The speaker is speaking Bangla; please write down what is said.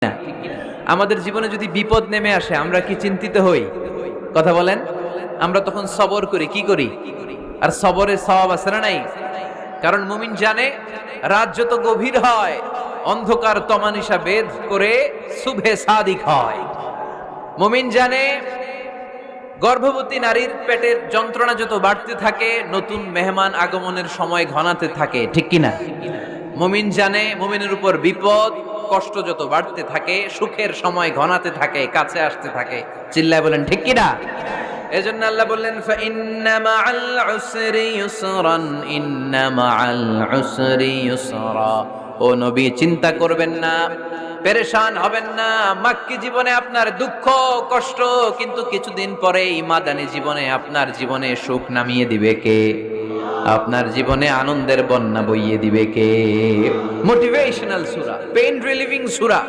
না? আমাদের জীবনে যদি বিপদ নেমে আসে আমরা কি চিন্তিত হই? কথা বলেন। আমরা তখন সবর করি, কি করি? আর সবরে সওয়াব আছে না নাই? কারণ মুমিন জানে রাত যত গভীর হয় অন্ধকার তমানিসা বেদ করে শুভে সাদিক হয়। মুমিন জানে গর্ভবতী নারীর পেটের যন্ত্রণা যত বাড়তে থাকে নতুন মেহমান আগমনের সময় ঘনাতে থাকে, ঠিক কিনা? মুমিন জানে মুমিনের উপর বিপদ কষ্ট যত বাড়তে থাকে সুখের সময় ঘনাতে থাকে, কাছে আসতে থাকে। চিল্লায় বলেন ঠিক কিনা? এজন্য আল্লাহ বললেন ফাইন্না মাআল উসরি ইউসরান, ইন্না মাআল উসরি ইউসরা। ও নবী, চিন্তা করবেন না, পেরেশান হবেন না। মাক্কি জীবনে আপনার দুঃখ কষ্ট, কিন্তু কিছুদিন পরেই মাদানী জীবনে আপনার জীবনে সুখ নামিয়ে দিবে কে? আপনার জীবনে আনন্দের বন্যা বইয়ে দিবে কে? মোটিভেশনাল সূরা, পেইন রিলিভিং সূরা।